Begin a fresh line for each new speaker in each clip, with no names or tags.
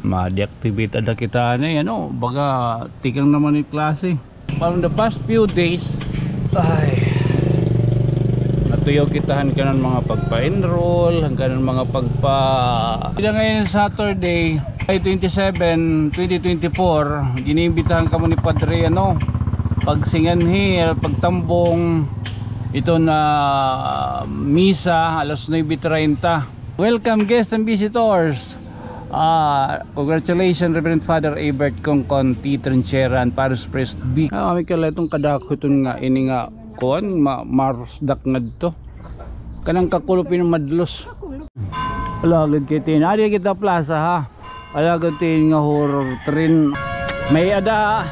ma-deactivate ada kita na ano, baga tikang naman yung klase. From the past few days ay natuyo kitahan ka ng mga pagpa-enroll, hanggang ng mga pagpa ngayon Saturday ay 27, 2024 iniimbitahan ka mo ni Padre ano, pagsinganhi, pagtambong ito na misa alas 9:30. Welcome guests and visitors. Congratulations Reverend Father Abert Concon T. Trinchera and Paris Priest B. Kami kala itong kadako itong nga ini nga kuan marusdak nga dito kanang kakulupin ng madlos. Alagad kitin ari kita plaza ha, alagad tin nga horror train may ada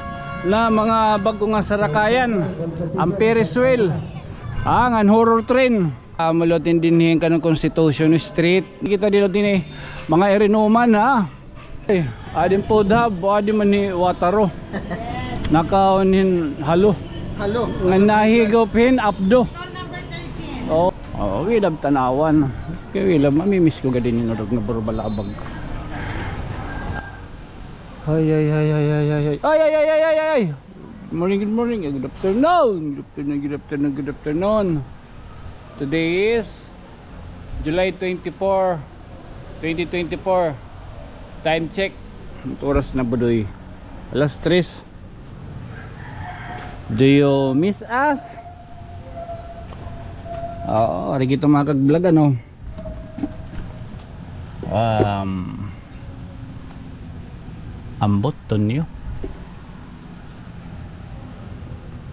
na mga bago nga sarakayan ang Ferris wheel ang horror train. Malutin din ka ng Constitution Street. Kita dito din mga erinuman ha. Adin po dab, adin man ni Wataro. Nakaunin halo. Halo. Nga nahigopin abdo. Oh, wilab tanawan. Kaya wilab mamimiss ko gadin ni Norog na burbalabag. Ay. Good morning. Good afternoon. Today is July 24, 2024. Time check. Oras na budoy. Alas 3. Do you miss us? Oo, hari kita makag-vlog ano. Ambot to niyo.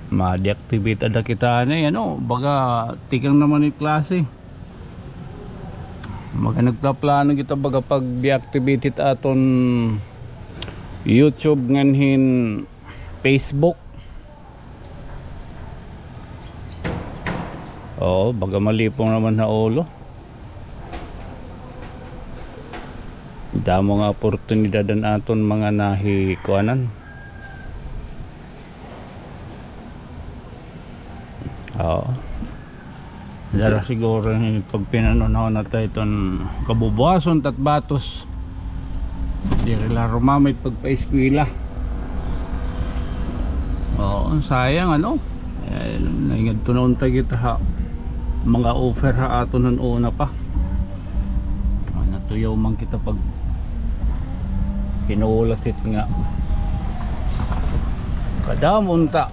Ma-deactivate ada kita na ano, baga tikang naman yung klase. Maga nagplaplano kita baga pag deactivate aton YouTube nganhin Facebook. Oh, baga malipong naman na ulo. Damo nga oportunidad aton mga nahi kuanan. Dara siguro yung pag pinanonaw na tayo itong kabubuason tat batos di rila rumamit pagpa-eskwila. Sayang ano naingad tunaon tayo kita ha mga offer ha ato nun una pa natuyaw man kita pag kinulatit nga kadamunta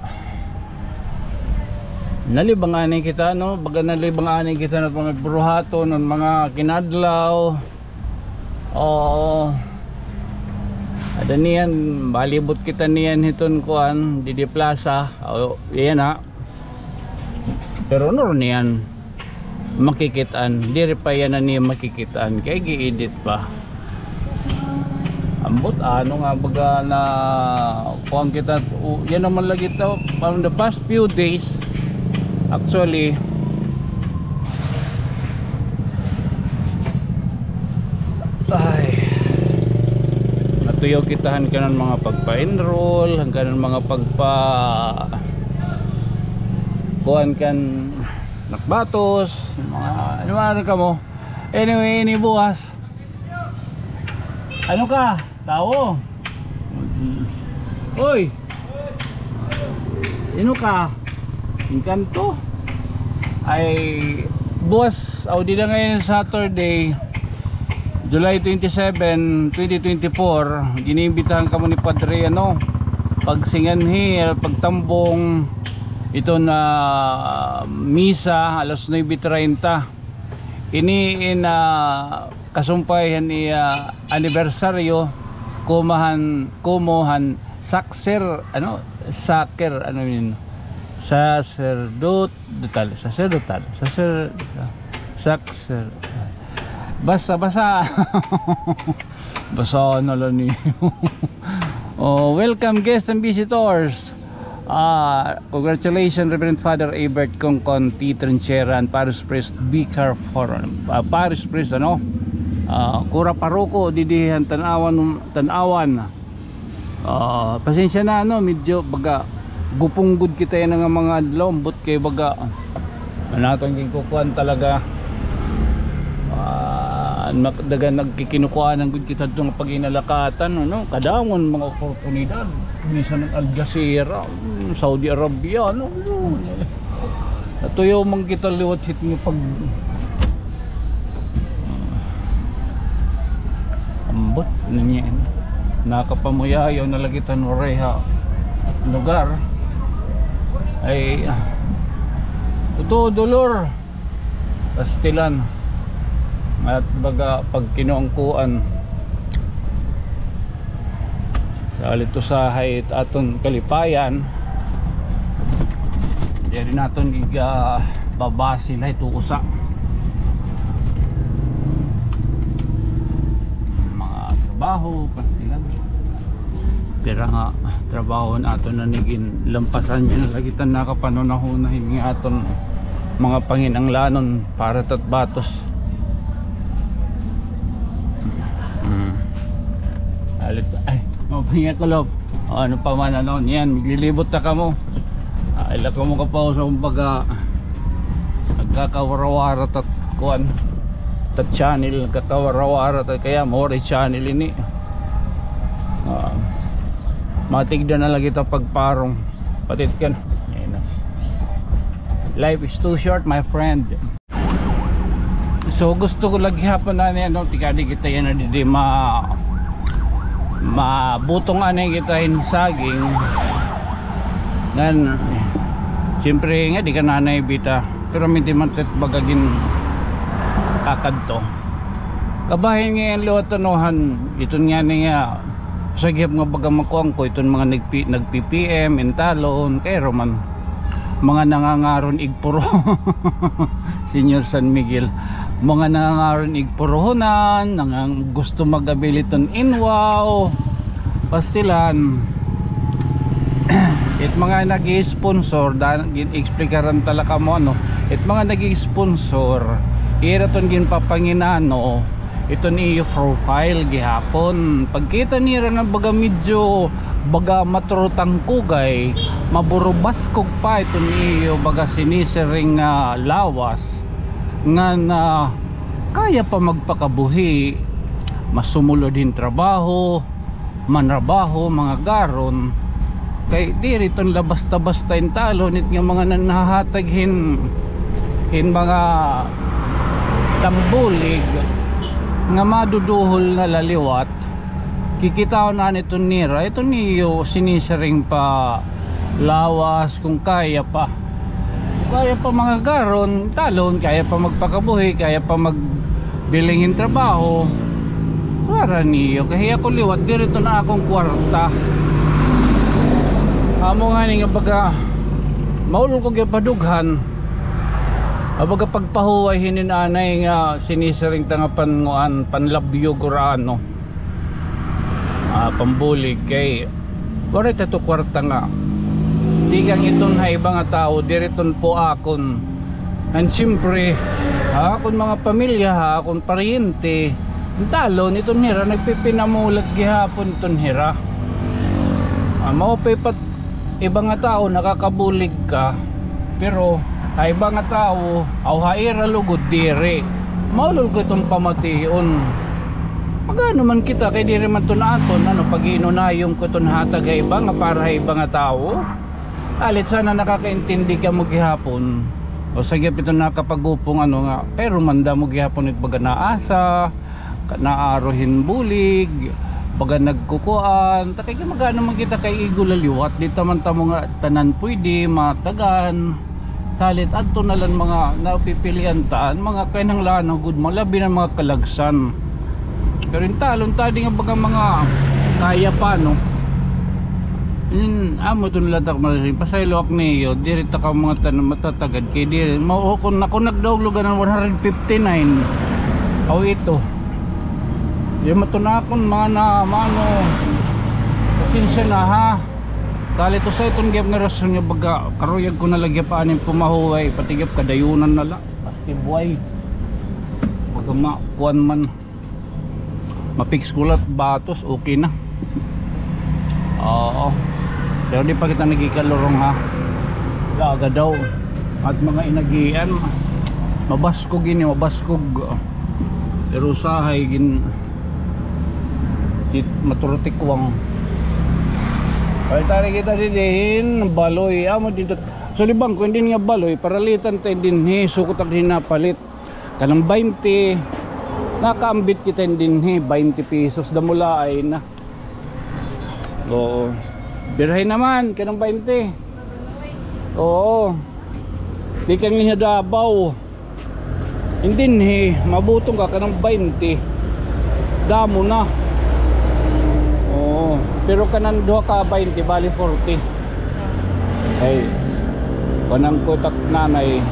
nalibanganin kita no, baga nalibanganin kita ng mga bruhato ng mga kinadlaw. Ada niyan balibot kita niyan hiton kuan di plaza. Yan ha. Pero no niyan makikitaan, diri pa yan na niya makikitaan kay gi-edit pa. Ambot ano nga baga na kuan kita yan naman lagi to from the past few days. Actually natuyo kitahan ka ng mga pagpa-enroll hanggang ng mga pagpa kuhan kan nakbatos mga ano ka mo. Anyway, ini bukas ano ka tao oy ano ka Encanto ay buwas audi na ngayon Saturday July 27, 2024 iniimbitahan ka mo ni Padre ano, pagsinganhi, pagtambong ito na misa alas 9:30 ini kasumpayan ni anibersaryo kumohan sakser ano saker ano yun sacerdotal basa na lang niyo. Welcome guests and visitors. Congratulations Reverend Father Abert Concon T. Trinchera and Paris Priest B. Carforon. Paris Priest ano, Kura Paroko didihan tanawan. Pasensya na ano, medyo baga gupunggod kita yan ng mga lombot kay baga natong gikukuhan talaga daga nagkikinukuha ng good kita itong paginalakatan, ano, kadamon mga oportunidad, minsan ng Al Jazeera, Saudi Arabia, ano, natuyo mang kita liwat hit nga pag ambot niya, nakapamuyayaw na lagitan oreha lugar ay totoo dolor pastilan at baga pag kinuangkuan sa alitusahay at aton kalipayan diri naton giga babasi na ito usa mga trabaho pastilan pero nga trabaho naton na niging lampasan niya na lagitan nakapanunahunahin nga aton mga panginanglanon para tat batos. Alit ay mapingat ko loob ano pa man ano yan maglilibot ta ka mo ila ko mo ka pa sa kumbaga nagkakawarawara tat kuan tat channel nagkakawarawara tat kaya more channel ini matigdan na lang kita pagparong patit ka na. Life is too short my friend. So gusto ko lagi hapon na ano tikadi kita yan na di mabutong anay kita in saging ngan siyempre nga di ka nanay bita pero hindi man tet bagagin kakadto kabahin nga yung liwat tanuhan iton nga nga sagip nga baga makuang ko iton mga nag-PPM intalon kay Roman mga nangangaron igpuro Senior San Miguel mga nangangaron igpurohonan nangang gusto magabiliton inwaw pastilan it mga nag-i-sponsor explikaran talaka mo ano it mga nag-i-sponsor iraton gin papanginano iton iyo profile gihapon pagkita nira na baga medyo baga matrutang kugay maburubas kog pa ito niyo baga sinisering lawas nga na kaya pa magpakabuhi masumulod din trabaho manrabaho mga garon kay diri ton labasta-basta in talo nit nga mga nanahatag hin mga tambulig nga maduduhol na laliwat kikitaw na nito nira ito niyo sinisiring pa lawas kung kaya pa mga garon talon kaya pa magpakabuhi kaya pa magbilingin trabaho para niyo kaya ako liwat dirito na akong kwarta amo nga nga baga maulol ko gipadughan baga pagpahuway hinin anay nga sinisiring tangapan ngoan panlabyo gurano pambulig kay correct ito kwarta nga tigang iton ha ibang tao diriton po akon and siyempre akon mga pamilya akon paryente talon iton hira nagpipinamulat gihapon iton hira maupipat ibang tao nakakabulig ka pero ha ibang tao aw haira lugod dire maulol ko itong pamation magano man kita kay diri man tun aton ano pag-inunayong ko tun hatag ay iba nga para iba nga tao alit sana nakakaintindi ka mo gihapon o sagip ito nakapagupong ano nga pero manda mo gihapon it baga naasa naarohin bulig baga nagkukuan takay magano man kita kay igulaliwat dito man tamo nga tanan pwede matagan talit adto na lang mga napipilian taan mga kainanglan good mga labi ng mga kalagsan pero yung talon tadi nga baga mga kaya pa no amo dun ladak malasing pasaylok niyo dirita ka mga tanong matatagad kay diri mauhukon ako nagdawlugan ng 159 aw ito di matunakon mga na mano sinsya na ha kali to sa itong gap nga rason nga baga karuyag ko nalagya pa aning pumahuway patigap kadayunan nala pasti buhay baga makuan man mapix kulat batos okay na oo pero di pa kita nagikalurong ha laga daw at mga inagian mabaskog ini mabaskog Pero usahay gin maturutikwang. Palitari kita din baloy amo dito. So libang kung din nga baloy paralitan tayo din sukot ang hinapalit kanang 20 nakaambit kita din 20 pesos damula ay na. Oo. Birhay naman kanang 20. Oo. Di kang hinadabaw. Hindi mabutong ka kanang 20. Damo na. Oo. Pero kanang duha ka 20 bali 40. Ay. Kanang ko tak nanay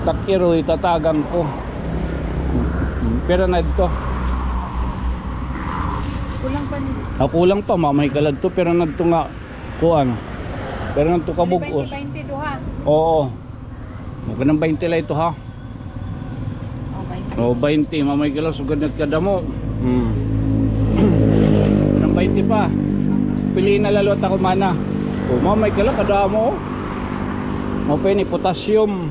takiro itatagan ko. Pero na dito.
Kulang pa ni.
Kulang pa mamay kalad to pero nadto nga kuan. Pero nadto ka bugos.
20 duha.
Oo. Mo kanang 20 la ito ha. Oh 20 mamay kalad sugad nat kada mo. Kanang 20 pa. Piliin na lalot ako mana. Oh mamay kalad kada mo. Mo pa ni potassium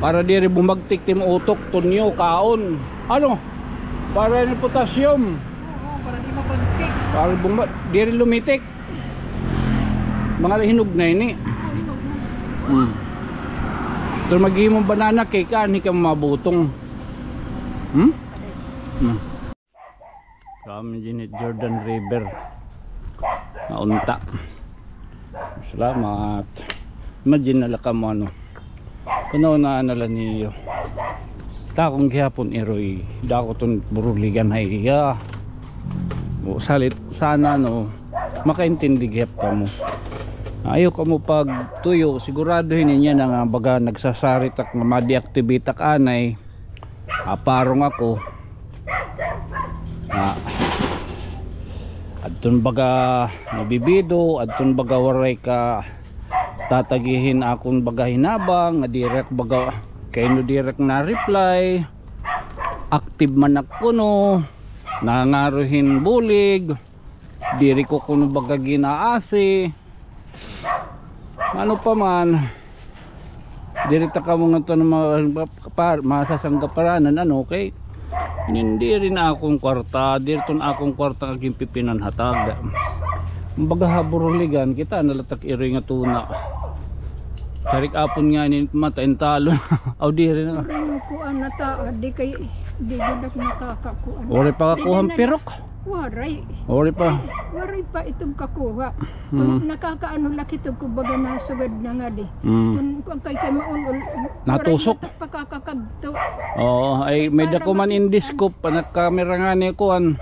para diri bumagtik tim utok tunyo kaon. Ano? Para ni potassium.
Oo, para di mapagtik.
Para diri lumitik. Mga hinog na ini. Ito maghihimong banana cake ani ka mabutong. Kami din Jordan River. Naunta. Salamat. Imagine nala ka mo ano. Kuno na nala niyo. Takong gihapon eroy. Dako ton buruligan hay ya. O salit sana no makaintindi gihap ka mo. Ayaw ka mo pag tuyo siguraduhin niya na nga baga nagsasaritak nga madi-aktibitak anay parong ako adton baga nabibido adton baga waray ka tatagihin akong baga hinabang nga direct baga kay no direct na reply active man ako no nangaruhin bulig diri ko kuno baga ginaasi ano pa man dirita ka mga ito na masasanggaparan ano okay hindi rin akong kwarta dito na akong kwarta kaging pipinan hatag baga haburuligan kita nalatak iri nga tuna tarik apon nga ni matain talo aw di rin na
kuan na ta di kay di gudak makakakuan
ori pa kakuhang pirok
waray waray pa itong kakuha nakakaano laki ito kumbaga nasugad na nga di kung kay maunol
natusok
pakakakagto
oo ay may dako man in this scoop nagkamera nga ni kuan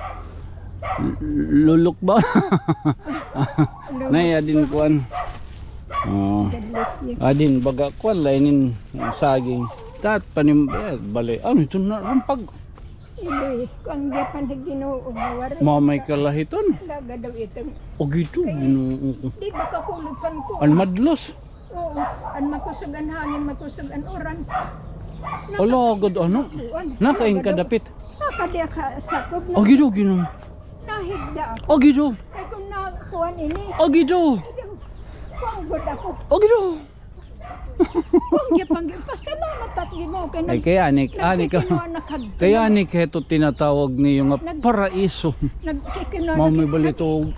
luluk ba nay adin kuan adin baga kuan lainin saging tat panim balay ano ito na rampag
Iloy, kung di pa nag-ginoo umawari.
Mamay kalahiton.
Laga daw itong.
O gito, ginoo.
Di ba kakulupan ko?
An madlos.
Oo, an makusagan hangin, makusagan oran.
Ala, agad ano? Nakain ka dapit.
Nakadya ka sakop na.
O gito, ginoo.
Nahigda ako.
O gito.
Ay kung nakuhan ini.
O gito.
Kung good ako.
O gito.
Kung gipang pasalamat at ginoo.
Ay kaya ni ka. Kaya ni keto tinatawag niyo nga paraiso. Mami balito.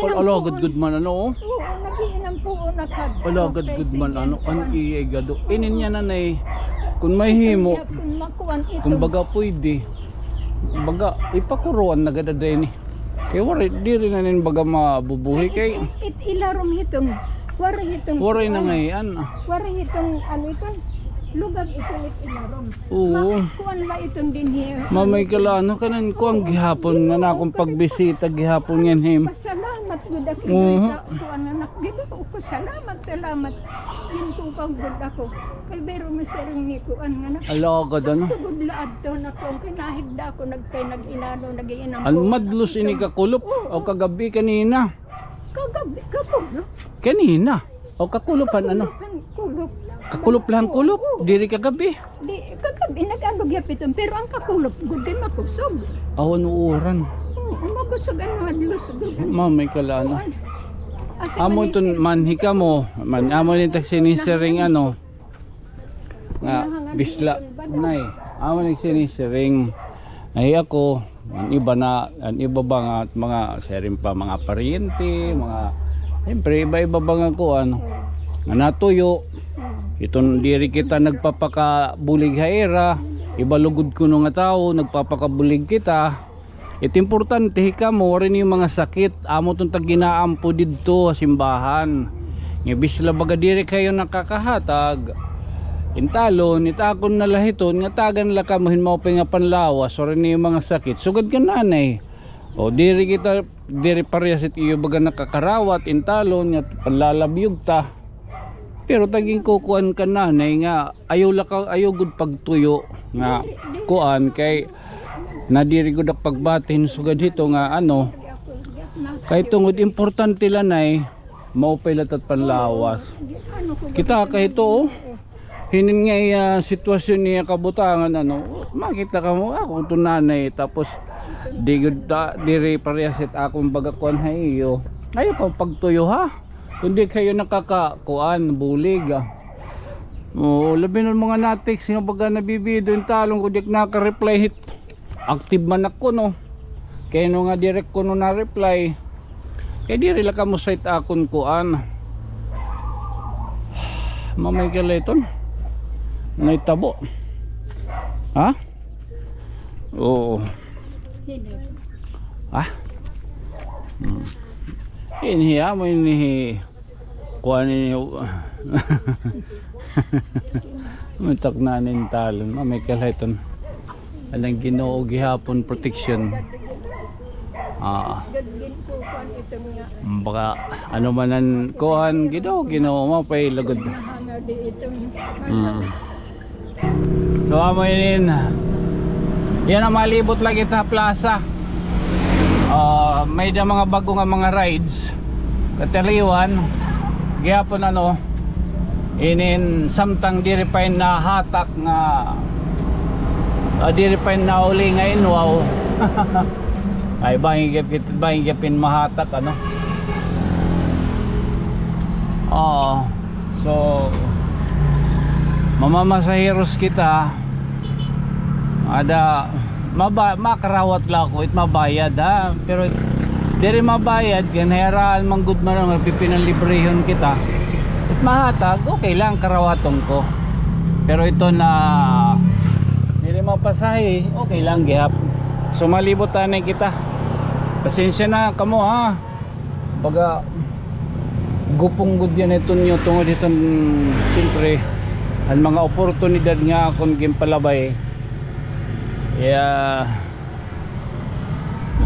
Ala good man ano?
Oo, nagiinam po nakad.
Ala good man ano? An iyay gado. Inin niya nanay. Kung may himo. Kung baga pwede. Baga ipakuruan na gada din eh. Kaya wala di rin na nin baga mabubuhi kay.
Ilarom hitong.
Waray na ngayon.
Waray itong ano ito. Lugag itong ilarom.
Oo.
Kuan la itong din here.
Mamay kala ano kanan ko ang gihapon nga na akong pagbisita gihapon yan him.
Pasalamat gud ako. Kuan anak gid ko salamat. Yin ko kang gud ako. Kay bero mi sering ni kuan nga na.
Alagad ano.
Gud laad to na ko kinahigda ako nag-inano nagiinam.
An madlos ini kakulop o kagabi kanina.
Kagabi kakulop.
Kanina. O kakulupan ano?
Kulop.
Kakulop lang kulop. Diri kagabi.
Di kagabi nag-ano gyapon pero ang kakulop gud kay makusog.
Awan uuran.
Makusog ang hadlos gud.
Mamay kala ano. Amo ton manhi ka mo. Man amo ni tagsiniring ano. Nga bisla nay. Amo ni sinisering Ay ako, ang iba ba nga mga serin pa mga paryente, mga siyempre iba-iba ba nga kuan nga natuyo. Itong diri kita nagpapakabulig haera, ibalugod ko no nga tao, nagpapakabulig kita. Ito importante hika mo rin yung mga sakit, amo tong taginaampo didto simbahan. Ngibis la baga diri kayo nakakahatag. Intalon, itakon na lahiton, nga tagan la kamuhin mo pa nga panlawas, o rin yung mga sakit. Sugad ka nanay. O diri kita, diri parehas it iyo baga nakakarawat, intalon, nga panlalabyog ta. Pero taging kukuan ka nanay nga, ayaw gud pagtuyo, nga kuan, kay nadiri gud pagbatin, sugad hito nga ano, kay tungod importante lanay, maupay latat panlawas. Kita kahito oh. Hinin nga sitwasyon niya kabutangan ano, makita ka mo ako tunanay tapos diri parehas akong bagakuan hayo. Ayo ka pagtuyo ha. Kundi kayo nakakakuan bulig. Labi ng mga natics nga baga nabibido yung talong ko dik naka-reply hit. Active man ako no. Kaya no nga direct ko no na-reply. Kaya diri la ka mo site akon kuan. Mamay kaleton. Naitabo. Ha? Oo. Ah? Ini mo ini kuan ini. Mutak na nin talon. May kalaiton. Anang Ginoo gihapon protection. Baka ano manan kuan Ginoo mo pay lagod. So amoy yan ang malibot lang kita plaza. May da mga bago nga mga rides kataliwan gihapon ano inin samtang diri pa na hatak nga diri pa na uli ngayon wow. Ay banging gapin mahatak ano. So mamamasaheros kita ada makarawat lang ko it mabayad ha, pero diri mabayad ganheraan manggod man ang pipinanlibrehon kita it mahatag okay lang karawatong ko, pero ito na diri mapasahe okay lang gihap. So malibot tanay kita, pasensya na kamo ha baga gupong gud yan ito nyo tungod itong siyempre ang mga oportunidad nga akong gimpalabay.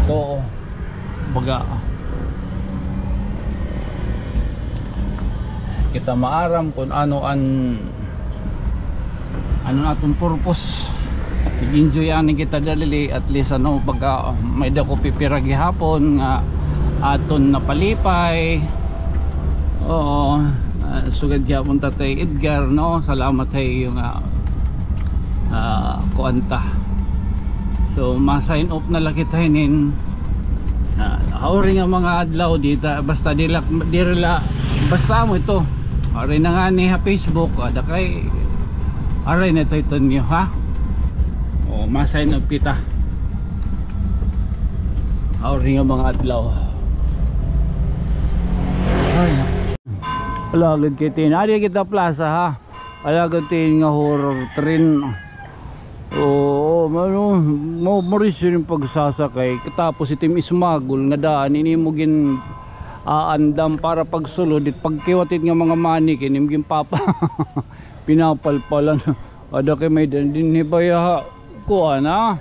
So baga kita maaram kung ano atong purpose. I-enjoy ani kita dalili at least ano baga may dako pipira gihapon nga aton napalipay. Oo. Sugad gyapon Tatay Edgar no, salamat hay yung kuanta. So ma-sign off na lang kita hinin. Ori nga mga adlaw dito basta dirila basta mo ito. Ori na nga ni Facebook ada kay ori na ito niyo ha. O ma-sign off kita. Ori nga mga adlaw. Ay. Alagad kita ari kita plaza ha. Alagad tin nga horror train. Oo, mo rin pagsasakay. Katapos itim ismagol nga daan ini mo gin aandam para pagsulod it pagkiwatit nga mga manik inim gin papa. Pinapalpalan. Ada kay may din hibaya kuan ha.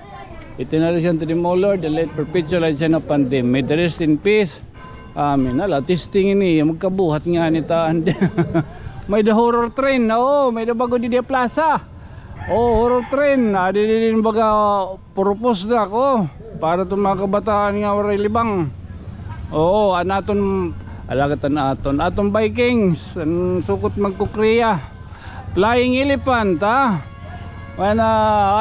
Itinalisyan to the Lord, the late perpetual and of pandemic. May the rest in peace. Amen. Ala, testing ini magkabuhat nga ni taan. May the horror train. Oo, may the bago di plaza. Oh, horror train. Adi din baga purpose na ako para itong mga kabataan nga waray libang. Oo, anaton alagatan aton Vikings sukot magkukriya. Flying elephant ha.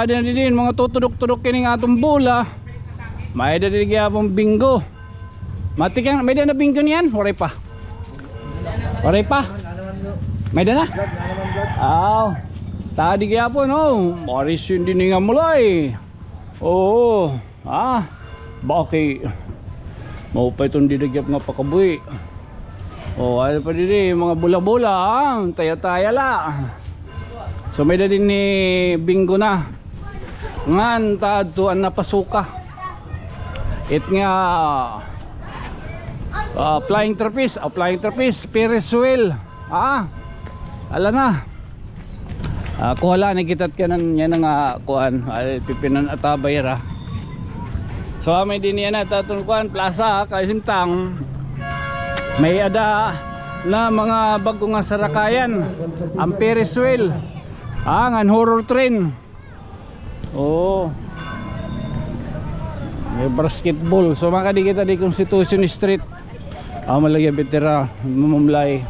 Adi din mga tutudok-tudok kining atong bola. May da din gyapon bingo. Matikang may na bingo niyan? Waray pa. Waray pa. May na? Tadi gyapon no. Maris hindi nga mulay. Oo. Bakit? Mau pa itong didagyap nga pakabuhi. Ano pa din mga bula-bula, taya-taya la. So may din ni Bingo na. Ngan taadtuan na pasuka. It nga flying trapeze, Ferris wheel. Ala na. Kuhala na kitat ka nan yan nga kuan, pipinan atabay ra. So may din yan na tatong kuan plaza kaisimtang. May ada na mga bago nga sarakayan. Ang Ferris wheel. Ngan horror train. May basketball. So makadi kita di Constitution Street. Malagya betera mamumlay.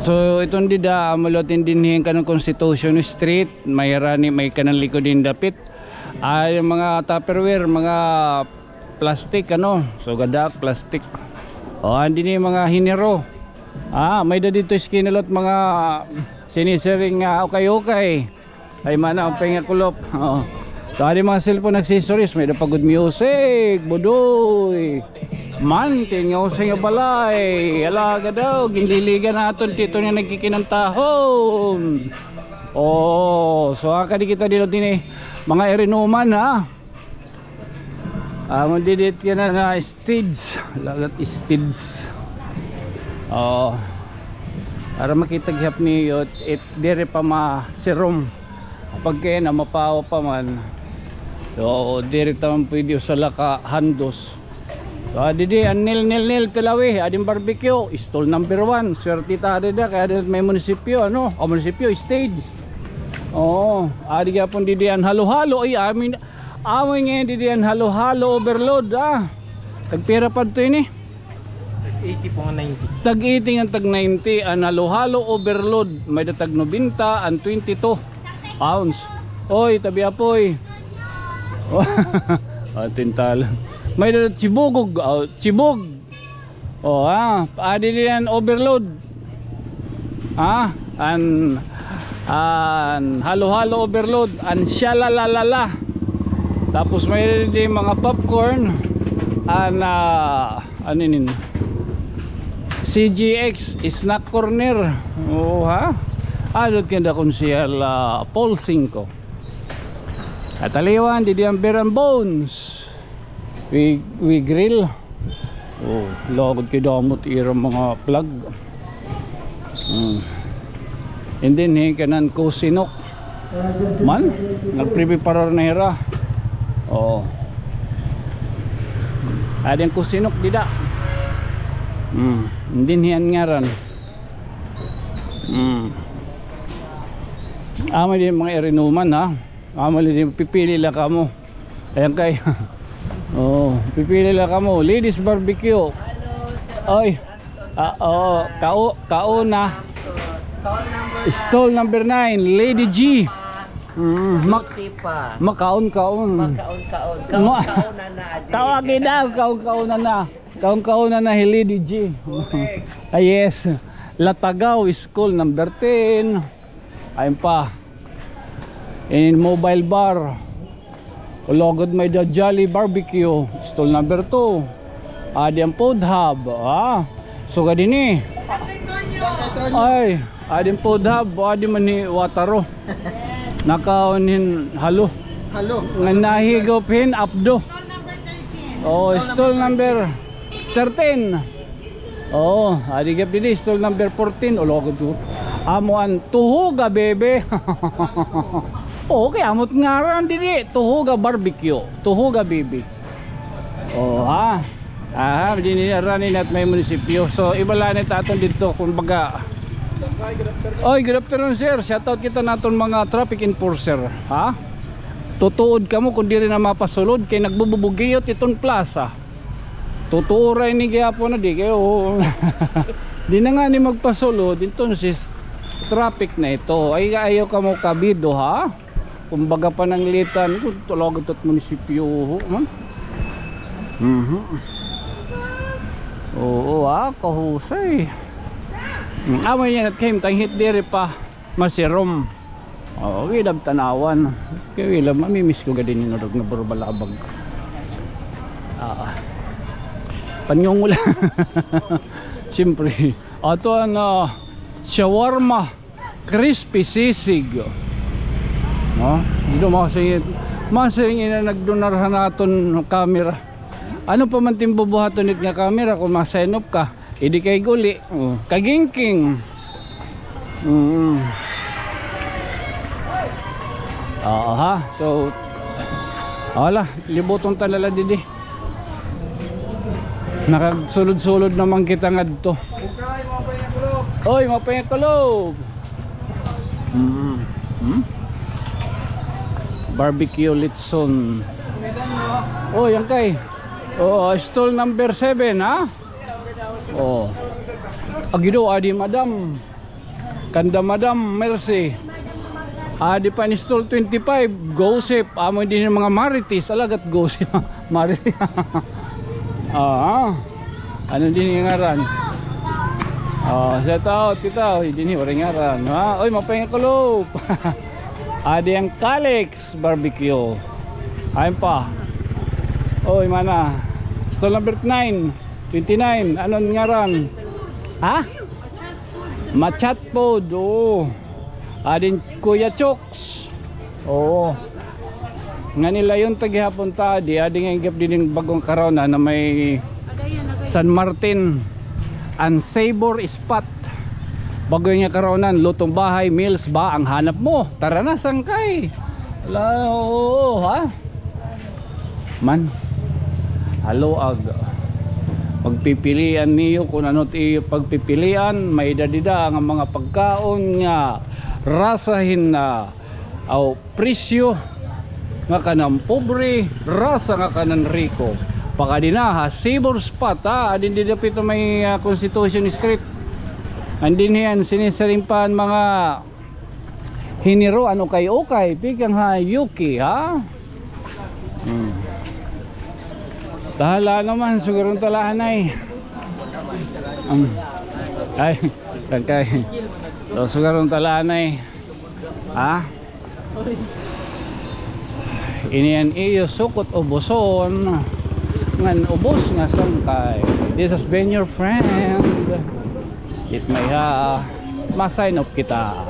So itong dida malutin din kanang Constitution Street. May rani may kanang likod din dapit. Yung mga Tupperware, mga plastic so gadak plastic. Andi ni mga hinero. May da dito skinalot mga sinisering okay. Ay mana ang pengakulop. So adi mga cellphone accessories, may da pagod music, budoy. Tin nga usay nga balay. Alaga daw ginliligan naton tito nga nagkikinantahon. So akadi kita dito din mga erinuman mandidit ka na nga stage. Lagat stage. Para makita gihap niyo it dire pa masirom kapag kaya na mapawa pa man. So dire taman pwede sa laka handos. So adidi an nil Tilawi ading barbecue stall number 1 swerte ta adida kaya may munisipyo munisipyo stage. Adi gapon didi an halo-halo amin ngayon didi an halo-halo overload tagpira pa ito ini
80 po nga 90.
tag 80 ang tag 90 an halo-halo overload may datag 90 an 22 pounds. Oy tabi apoy. Tintal may dadat sibugog sibog. Adi didi an overload an halo-halo overload an shalalala. Tapos may din mga popcorn aninin CGX snack corner. Adot kanda konsyal Paul 5 at aliwan di ang beer and bones we grill. Lagod kay damot irang mga plug. And then kanan ko sinok man nagpreparar na hira. Adeng ko sinok dida. And then hiyan ngaran. Amay din mga erinuman amay din pipili lang kamo. Ayan kay. Pipili lang kamo ladies barbecue. Ay kauna stall number 9 Lady G. Makaon na Lady G. Yes Latagaw school number 10. Ayun pa in mobile bar ulogod may da Jolly Barbecue stall number 2. Adi ang food hub so gadini ay adin food hub adi man ni Wataro nakaunin halo nga nahigopin abdo. Stall number 13. Adi gap didi stall number 14 ulogod to amuan tuhuga bebe. Okay amot ngaran didi tuhuga barbecue tuhuga bebe. Diniranin at may munisipyo. So ibalanit aton dito kung baga. Good afternoon sir. Shoutout kita naton mga traffic enforcer. Tutuod kamo kung diri na mapasulod kay nagbububugiyot iton plaza. Tuturay ni gyapon na di kayo. Di na nga ni magpasulod entonces traffic na ito. Ay ayaw ka mo kabido kumbaga pananglitan kung tulagot at munisipyo. Kahusay. Amay yan at kayo tanghit diri pa masirom. Oh, wilab tanawan. Kaya wilab mamimiss ko gadin ni Norog nga burbalabag. Panyong ulan. Siyempre, ato ang shawarma crispy sisig. No? Dito masingin na nagdonarhan naton ng camera. Ano pa man timbubuhaton nit nga camera kung masenop ka, idi kay guli. Kagingking. So wala, libotong talala didi. Nakagsulod-sulod naman kita ngadto. Oy, mapayang kulob. Barbecue litson. Oh, yan kay. Oh, stall number 7, ha? Oh. Agido, adi madam. Kanda madam, mercy. Adi pa ni stall 25, gossip. Amo din yung mga marites, alagat gossip. Marites. Ano din yung ngaran? Shout out kita. Hindi ni waring ngaran. Oy, mapayang kulob. Adi ang Calix barbecue. Ayun pa. Oy, mana. Stall number 9, 29. Anong ngaran? Machat food. Oh. Adin Kuya Chooks. Oo. Nga nila yung taghihapon ta. Adi nga higap din yung bagong karona na may San Martin and Sabor Spot. Bago yung karonan, lutong bahay, meals ba ang hanap mo? Tara na, sangkay. Wala, oo, ha? Man, halo ag. Pagpipilian niyo kung ano't iyo pagpipilian, may dadida ang mga pagkaon nga rasahin na presyo nga kanang pobre, rasa nga kanang riko. Pakadina ha, Sabor Spot ha, adin didapit may Constitution Street. Andin yan, sinisarimpahan mga hiniro, ano kay okay, pikang ha, yuki, ha? Tahala naman, sigurong talahan ay. Ay, tangkay. So, sigurong talahan ay. Ha? Iniyan iyo, sukot ubuson. Ngan ubos nga sangkay. This has been your friend. It may ma-sign up kita.